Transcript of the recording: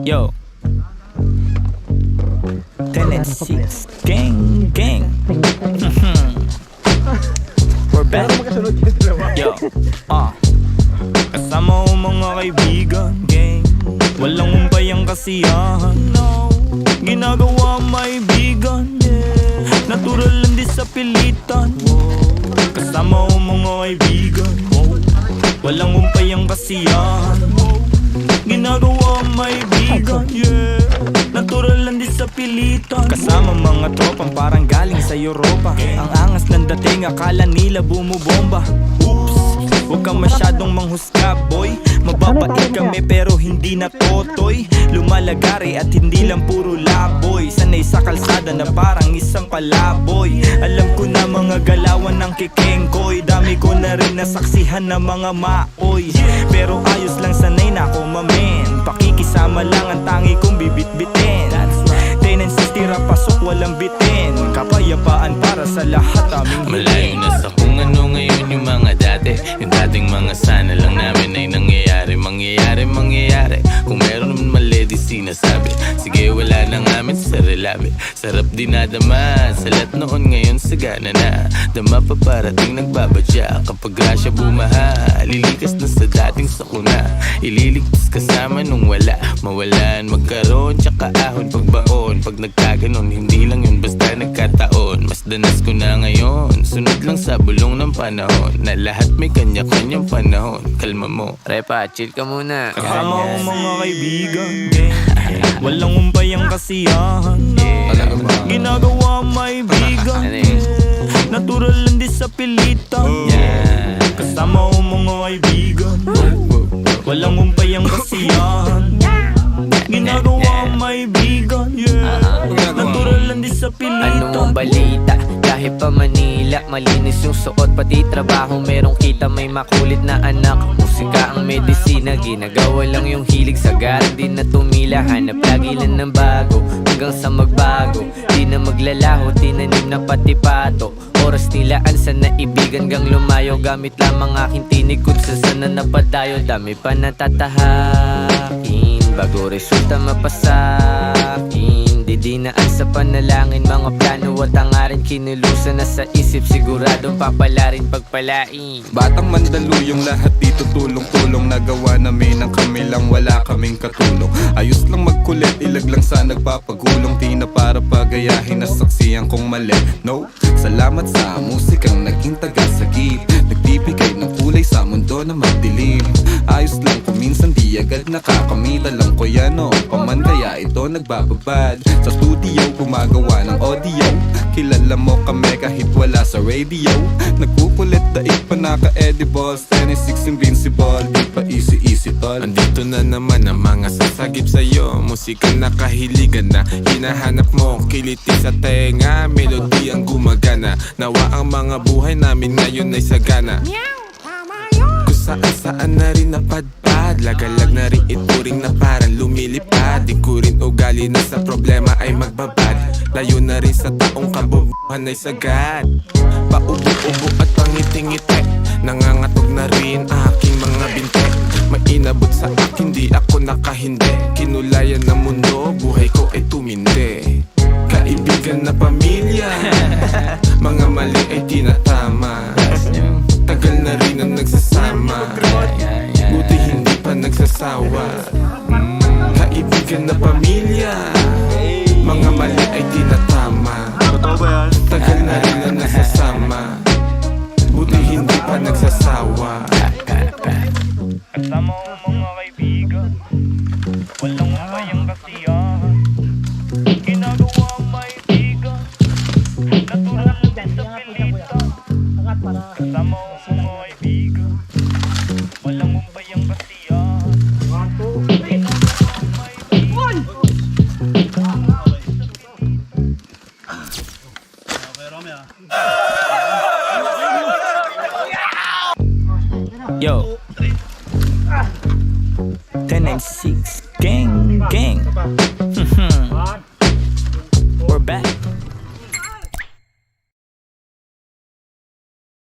Yo 10 and 6 gang gang. We're back. Yo kasama ko mga kaibigan gang. Walang umpay ang kasiyahan, no. Ginagawa may bigan, natural lang di sa pilitan. Kasama ko mga kaibigan, walang umpay ang kasiyahan. Ginagawa may bigan, natural lang di sa pilitan. Kasama mga tropang parang galing sa Europa. Ang angas ng dating, akala nila bumubomba. Oops, huwag kang masyadong manghusga boy. Mababait kami pero hindi na totoy. Lumalagari at hindi lang puro laboy. Sanay sa kalsada na parang isang palaboy. Alam ko na mga galawan ng kikengkoy. Dami ko na rin nasaksihan na mga maoy. Pero ayos lang, sanay na ako mamen. Pakikisama lang ang tangi kong bibit-bitin. 10 and 6 tira pasok walang bitin. Kapayapaan para sa lahat aming malayo na sa kung ano ngayon yung mga dati. Yung dating mga sana lang namin ay nangyayari. Kung meron naman mali di sinasabi. Sige wala na ngamin sa relabe. Sarap dinadama sa lahat noon, ngayon sagana na. Dama pa parating nagbabadya. Kapag grasya bumaha, lilikas na sa dating sakuna. Ililigtas kasama nung wala. Mawalan, magkaroon, tsaka ahon pagbaon. Pag nagkaganon, hindi lang yun basta nagkataon. Mas danas ko na ngayon, sunod lang sa bulong ng panahon. Na lahat may kanya-kanyang panahon. Kalma mo, repa, chill ka muna. kasama ko mga kaibigan, walang umpay ang kasiyahan. Ginagawa may bigan, natural lang di sa pilitan. Kasama ko mga kaibigan, walang umpay ang kasiyahan. Ginagawa may bigan, natural lang di sa pilitan. Anong balita? Kahit pa Manila, malinis yung suot pati trabaho. Merong kita, may makulit na anak. Musika ang medisina, ginagawa lang yung hilig. Sa garang di na tumila, hanap lagi lang ng bago. Hanggang sa magbago, di na maglalaho. Tinanim na pati pato. Oras nilaan sa naibigan gang lumayo. Gamit lamang aking tinig kung sa sana napadayo. Dami pa natatahakin bago resulta mapasakin. Didinaan sa panalangin, mga plano at hangarin. Kinulusan na sa isip, siguradong papalarin pagpalain. Batang Mandaluyong, lahat dito tulong-tulong. Nagawa namin ang kami lang, wala kaming katulong. Ayos lang magkulit, ilag lang sa nagpapagulong. Di na para pagayahin na saksiyan kong mali. No, salamat sa musikang naging tagasagip. Nagbibigay ng kulay sa mundo na magdilim. Ayos lang kung minsan di agad nakakamit. Alam ko yan o, paman kaya ito nagbababad. Sa studio gumagawa ng audio. Kilala mo kami kahit wala sa radio. Nagkukulit daig pa naka-edibles. 10-6 invincible, di pa easy tol. Andito na naman ang mga sasagip sa'yo. Musika na kahiligan na hinahanap mo. Kiliti sa tenga, melody ang gumagana. Nawa ang mga buhay namin ngayon ay sagana. Kung saan-saan na rin napadpad. Lagalag na rin ituring na parang lumilipad. Di ko rin ugali na sa problema ay magbabad. Layo na rin sa taong kabubuhan ay sagad. Paubo-ubo at pangiti-ngiti. Nangangatog na rin aking mga binte. Mainabot sa akin, di ako nakahindi. Kinulayan ng mundo, buhay ko ay tumindi. Kaibigan na pamilya, mga mali ay tinatama. Tagal na rin ang nagsasama, buti hindi pa nagsasawa. Kaibigan na pamilya, mga mali ay tinatama. Tagal na rin ang nagsasama, buti hindi pa nagsasawa. Kasama ko mga kaibigan, walang umpay ang kasiyahan. Ginagawa may bigan, natural lang din sa pilitan. Kasama ko mga kaibigan, walang umpay ang kasiyahan. Yo 10 and 6 gang gang. We're back.